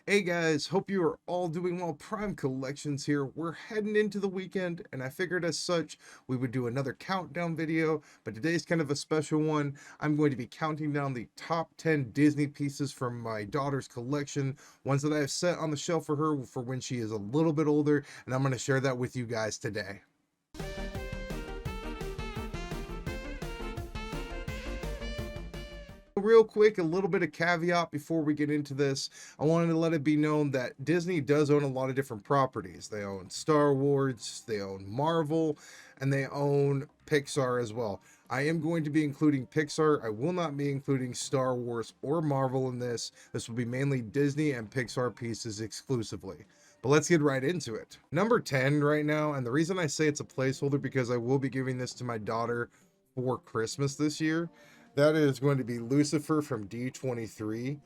Hey guys, hope you are all doing well. Prime Collections here. We're heading into the weekend, and I figured as such we would do another countdown video, but today's kind of a special one. I'm going to be counting down the top 10 Disney pieces from my daughter's collection, ones that I have set on the shelf for her for when she is a little bit older, and I'm going to share that with you guys today. Real quick, a little bit of caveat before we get into this. I wanted to let it be known that Disney does own a lot of different properties. They own Star Wars, they own Marvel, and they own Pixar as well. I am going to be including Pixar. I will not be including Star Wars or Marvel in this. This will be mainly Disney and Pixar pieces exclusively. But let's get right into it. Number 10 right now, and the reason I say it's a placeholder because I will be giving this to my daughter for Christmas this year. That is going to be Lucifer from D23.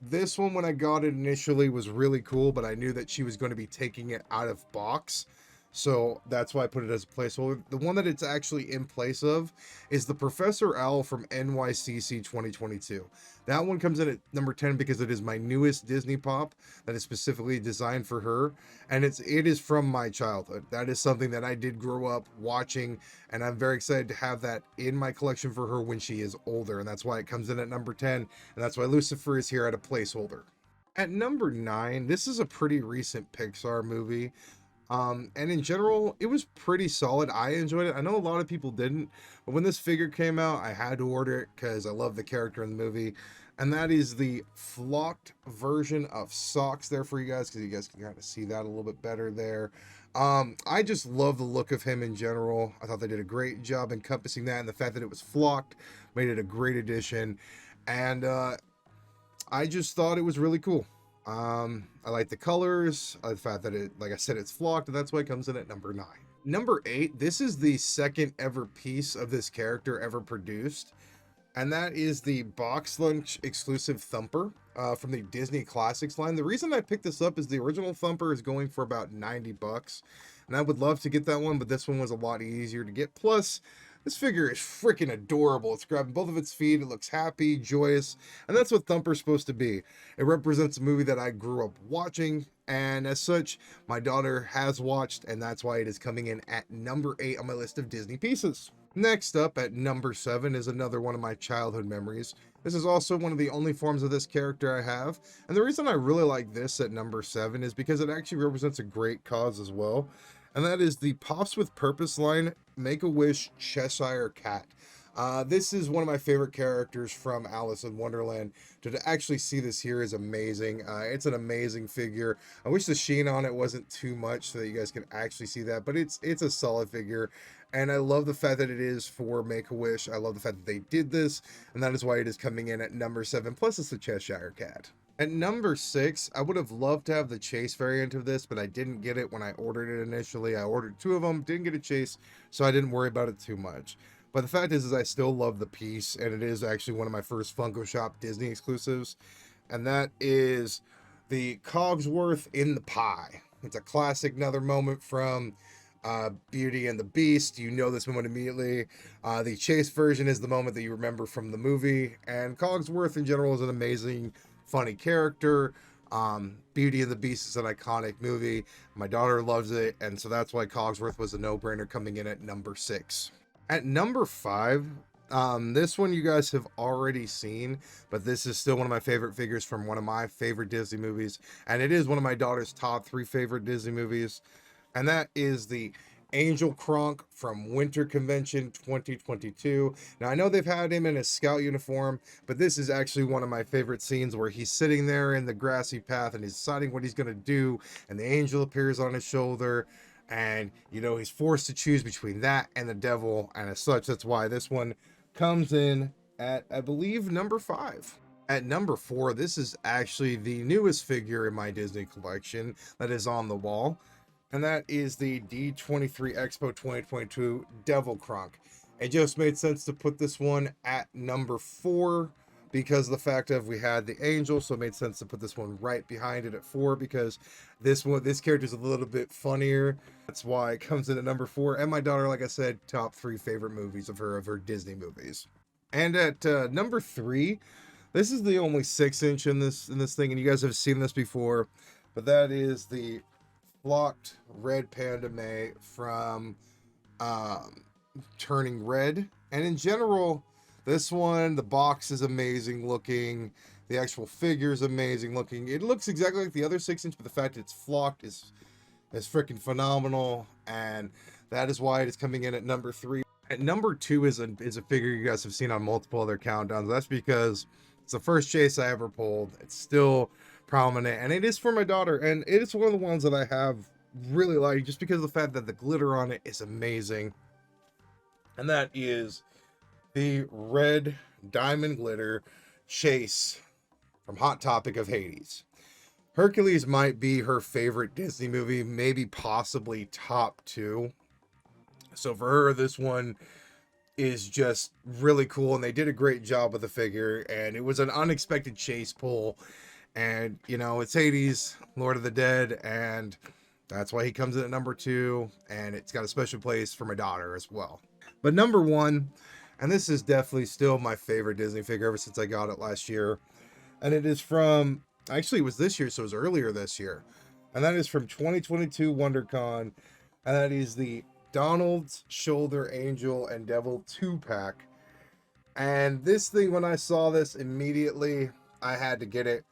This one, when I got it initially, was really cool, but I knew that she was going to be taking it out of box. So that's why I put it as a placeholder. The one that it's actually in place of is the Professor Owl from NYCC 2022. That one comes in at number 10 because it is my newest Disney pop that is specifically designed for her. And it is from my childhood. That is something that I did grow up watching, and I'm very excited to have that in my collection for her when she is older. And that's why it comes in at number 10. And that's why Lucifer is here at a placeholder. At number 9, this is a pretty recent Pixar movie. And in general, it was pretty solid. I enjoyed it. I know a lot of people didn't, but when this figure came out, I had to order it because I love the character in the movie. And that is the flocked version of Socks there for you guys, because you guys can kind of see that a little bit better there. I just love the look of him in general. I thought they did a great job encompassing that, and the fact that it was flocked made it a great addition. And I just thought it was really cool. I like the colors. I like the fact that it, like I said, it's flocked, and that's why it comes in at number 9. Number 8, this is the second ever piece of this character ever produced, and that is the Box Lunch exclusive Thumper from the Disney Classics line. The reason I picked this up is the original Thumper is going for about 90 bucks, and I would love to get that one, but this one was a lot easier to get. Plus, this figure is freaking adorable. It's grabbing both of its feet. It looks happy, joyous, and that's what Thumper's supposed to be. It represents a movie that I grew up watching, and as such, my daughter has watched, and that's why it is coming in at number 8 on my list of Disney pieces. Next up at number 7 is another one of my childhood memories. This is also one of the only forms of this character I have, and the reason I really like this at number 7 is because it actually represents a great cause as well, and that is the Pops with Purpose line Make-A-Wish Cheshire Cat. This is one of my favorite characters from Alice in Wonderland. To actually see this here is amazing. It's an amazing figure. I wish the sheen on it wasn't too much so that you guys can actually see that, but it's a solid figure. And I love the fact that it is for Make-A-Wish. I love the fact that they did this, and that is why it is coming in at number 7. Plus, it's the Cheshire Cat. At number 6, I would have loved to have the Chase variant of this, but I didn't get it when I ordered it initially. I ordered 2 of them, didn't get a Chase, so I didn't worry about it too much. But the fact is I still love the piece, and it is actually one of my first Funko Shop Disney exclusives, and that is the Cogsworth in the Pie. It's a classic, another moment from Beauty and the Beast. You know this moment immediately. The Chase version is the moment that you remember from the movie, and Cogsworth in general is an amazing, funny character. Beauty and the Beast is an iconic movie. My daughter loves it, and so that's why Cogsworth was a no-brainer coming in at number 6. At number 5, this one you guys have already seen, but this is still one of my favorite figures from one of my favorite Disney movies, and it is one of my daughter's top 3 favorite Disney movies, and that is the Angel Kronk from Winter Convention 2022. Now, I know they've had him in a scout uniform, but this is actually one of my favorite scenes where he's sitting there in the grassy path and he's deciding what he's going to do, and the angel appears on his shoulder, and he's forced to choose between that and the devil, and as such, that's why this one comes in at, I believe, number 5. At number 4, this is actually the newest figure in my Disney collection that is on the wall, and that is the D23 Expo 2022 Devil Kronk. It just made sense to put this one at number 4 because of the fact of we had the angel, so it made sense to put this one right behind it at 4 because this character is a little bit funnier. That's why it comes in at number 4. And my daughter, like I said, top 3 favorite movies of her Disney movies. And at number 3, This is the only 6-inch in this thing, and you guys have seen this before, but that is the flocked red panda May from um, Turning Red. And in general, this one, the box is amazing looking. The actual figure is amazing looking. It looks exactly like the other 6-inch, but the fact it's flocked is freaking phenomenal, and that is why it is coming in at number 3. At number 2 is a figure you guys have seen on multiple other countdowns. That's because it's the first chase I ever pulled. It's still prominent, and it is for my daughter, and it is one of the ones that I have really like just because of the fact that the glitter on it is amazing. And that is the red diamond glitter chase from Hot Topic of Hades. Hercules might be her favorite Disney movie, maybe possibly top 2. So for her, this one is just really cool, and they did a great job with the figure, and it was an unexpected chase pull. And you know, it's Hades, Lord of the Dead, and that's why he comes in at number 2, and it's got a special place for my daughter as well. But number 1, and this is definitely still my favorite Disney figure ever since I got it last year, and it is from, actually it was this year, so it was earlier this year, and that is from 2022 WonderCon, and that is the Donald's Shoulder Angel and Devil 2-pack. And this thing, when I saw this, immediately I had to get it,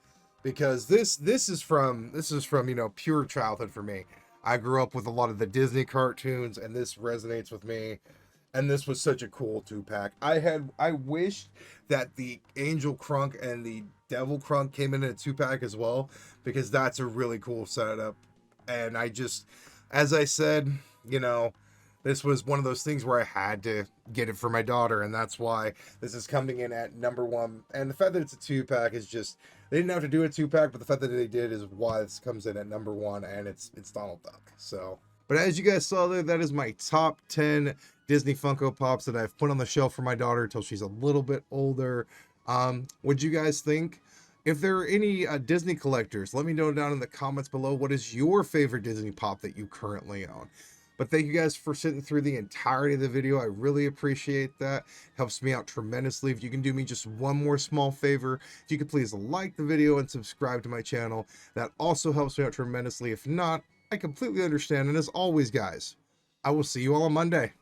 because this is from you know, pure childhood for me. I grew up with a lot of the Disney cartoons, and this resonates with me. And this was such a cool 2-pack. I wished that the Angel Crunk and the Devil Crunk came in a 2-pack as well, because that's a really cool setup. And I just, as I said, you know, this was one of those things where I had to get it for my daughter, and that's why this is coming in at number 1. And the fact that it's a 2-pack is just, they didn't have to do a 2-pack, but the fact that they did is why this comes in at number 1, and it's Donald Duck. So, but as you guys saw there, that is my top 10 Disney Funko Pops that I've put on the shelf for my daughter until she's a little bit older. What'd you guys think? If there are any Disney collectors, let me know down in the comments below. What is your favorite Disney Pop that you currently own? But thank you guys for sitting through the entirety of the video. I really appreciate that. Helps me out tremendously. If you can do me just one more small favor, if you could please like the video and subscribe to my channel, that also helps me out tremendously. If not, I completely understand. And as always, guys, I will see you all on Monday.